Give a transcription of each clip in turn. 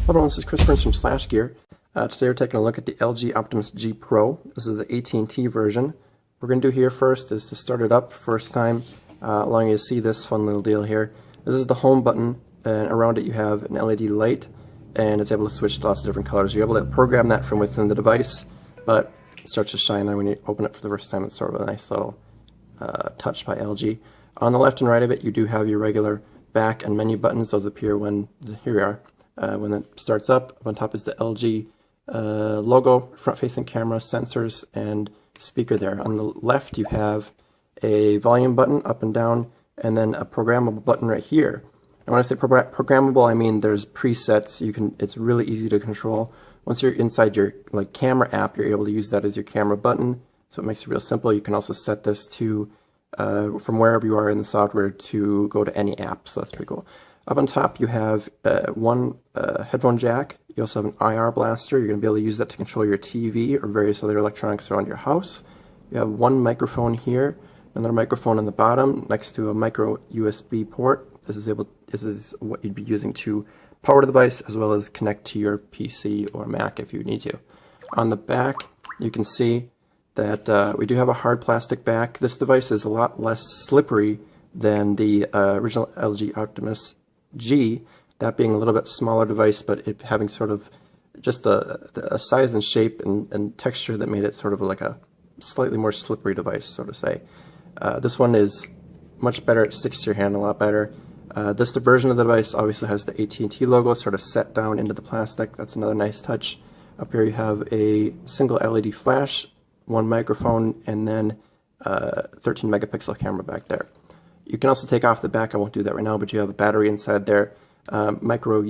Everyone, this is Chris Burns from Slash Gear. Today we're taking a look at the LG Optimus G Pro. This is the AT&T version. What we're going to do here first is to start it up first time, allowing you to see this fun little deal here. This is the home button, and around it you have an LED light, and it's able to switch to lots of different colors. You're able to program that from within the device, but it starts to shine there when you open it for the first time. It's sort of a nice little touch by LG. On the left and right of it you do have your regular back and menu buttons. Those appear when, here we are. When it starts up on top is the LG logo, front-facing camera, sensors, and speaker there. On the left you have a volume button up and down, and then a programmable button right here. And when I say programmable, I mean there's presets. It's really easy to control. Once you're inside your camera app, you're able to use that as your camera button. So it makes it real simple. You can also set this to from wherever you are in the software to go to any app. So that's pretty cool. Up on top you have one headphone jack. You also have an IR blaster. You're going to be able to use that to control your TV or various other electronics around your house. You have one microphone here, another microphone on the bottom next to a micro USB port. This is what you'd be using to power the device as well as connect to your PC or Mac if you need to. On the back you can see that we do have a hard plastic back. This device is a lot less slippery than the original LG Optimus G, that being a little bit smaller device, but it having sort of just a size and shape and texture that made it sort of like a slightly more slippery device, so to say. This one is much better. It sticks to your hand a lot better. This version of the device obviously has the AT&T logo sort of set down into the plastic. That's another nice touch. Up here you have a single LED flash, one microphone, and then 13 megapixel camera back there. You can also take off the back. I won't do that right now, but you have a battery inside there, micro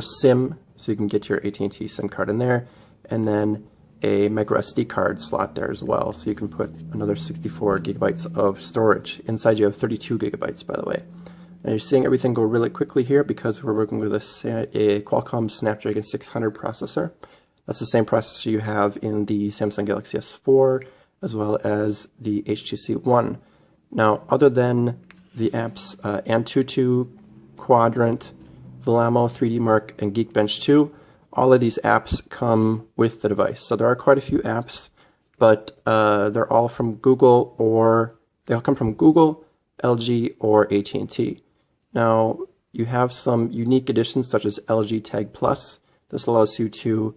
SIM, so you can get your AT&T SIM card in there, and then a micro SD card slot there as well, so you can put another 64 gigabytes of storage. Inside you have 32 gigabytes, by the way. And you're seeing everything go really quickly here because we're working with a Qualcomm Snapdragon 600 processor. That's the same processor you have in the Samsung Galaxy S4 as well as the HTC One. Now, other than the apps Antutu, Quadrant, Vellamo, 3D Mark, and Geekbench 2, all of these apps come with the device. So there are quite a few apps, but they're all from Google, or they all come from Google, LG, or AT&T. Now, you have some unique additions such as LG Tag Plus. This allows you to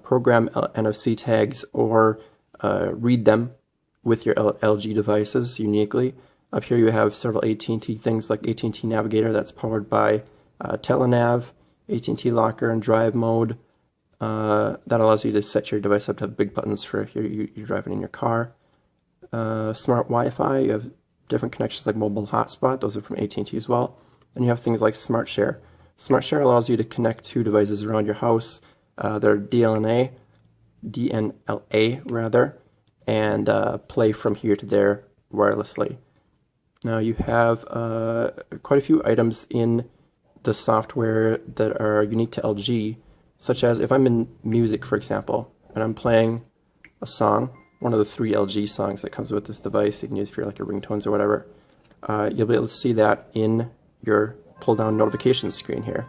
program NFC tags or read them with your LG devices uniquely. Up here you have several AT&T things like AT&T Navigator that's powered by Telenav, AT&T Locker and Drive Mode. That allows you to set your device up to have big buttons for if you're driving in your car. Smart Wi-Fi, you have different connections like mobile hotspot. Those are from AT&T as well. And you have things like Smart Share. Smart Share allows you to connect two devices around your house. They're DLNA rather, and play from here to there wirelessly. Now you have quite a few items in the software that are unique to LG, such as if I'm in music, for example, and I'm playing a song, one of the 3 LG songs that comes with this device, you can use for your ringtones or whatever, you'll be able to see that in your pull-down notifications screen here.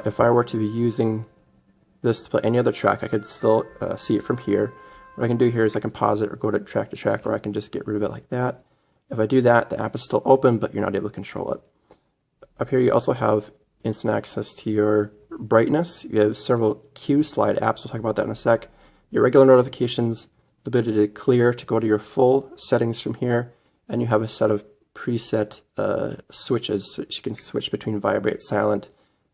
If I were to be using this to play any other track, I could still see it from here. What I can do here is I can pause it or go to track, or I can just get rid of it like that. If I do that, the app is still open, but you're not able to control it. Up here you also have instant access to your brightness. You have several Q slide apps, we'll talk about that in a sec. Your regular notifications, the ability to clear to go to your full settings from here, and you have a set of preset switches, so you can switch between vibrate, silent,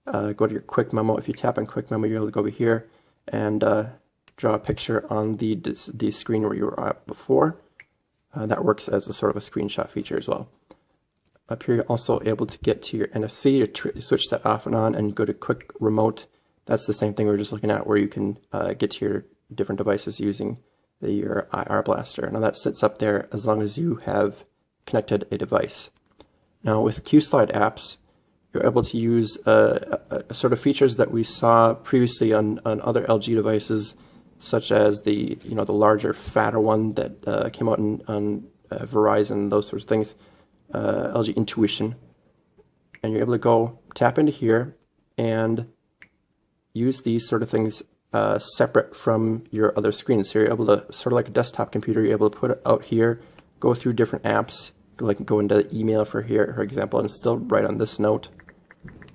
go to your quick memo. If you tap on quick memo, you're able to go over here and draw a picture on the screen where you were at before. That works as a sort of a screenshot feature as well. Up here you're also able to get to your NFC, you switch that off and on, and you go to quick remote. That's the same thing we were just looking at, where you can get to your different devices using your IR blaster. Now that sits up there as long as you have connected a device. Now with Q-Slide apps, you're able to use sort of features that we saw previously on other LG devices, such as the larger, fatter one that came out on Verizon, those sorts of things, LG Intuition. And you're able to go tap into here, and use these sort of things separate from your other screens. So you're able to, sort of like a desktop computer, you're able to put it out here, go through different apps, like go into the email for here, for example, and still write on this note,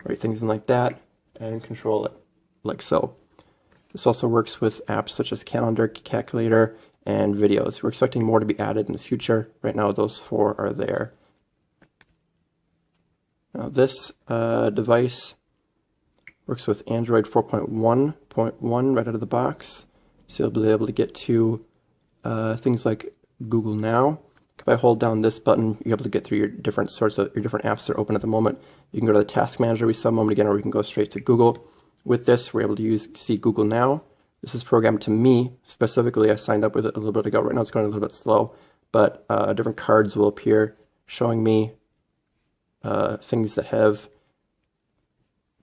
write things in like that, and control it like so. This also works with apps such as calendar, calculator, and videos. We're expecting more to be added in the future. Right now those 4 are there. Now this device works with Android 4.1.1 right out of the box. So you'll be able to get to things like Google Now. If I hold down this button, you're able to get through your different apps that are open at the moment. You can go to the task manager we saw a moment ago, or we can go straight to Google. With this, we're able to see Google Now. This is programmed to me specifically. I signed up with it a little bit ago. Right now it's going a little bit slow, but different cards will appear showing me things that have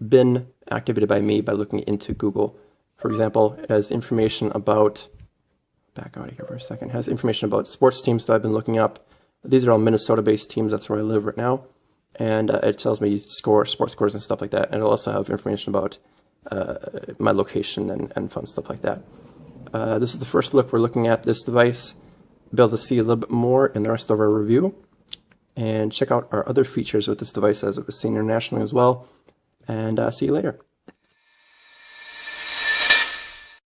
been activated by me by looking into Google. For example, it has information about, back out of here for a second, has information about sports teams that I've been looking up. These are all Minnesota-based teams. That's where I live right now. And it tells me sports scores and stuff like that. And it'll also have information about my location and fun stuff like that. This is the first look we're looking at this device. Be able to see a little bit more in the rest of our review. And check out our other features with this device as it was seen internationally as well. And see you later.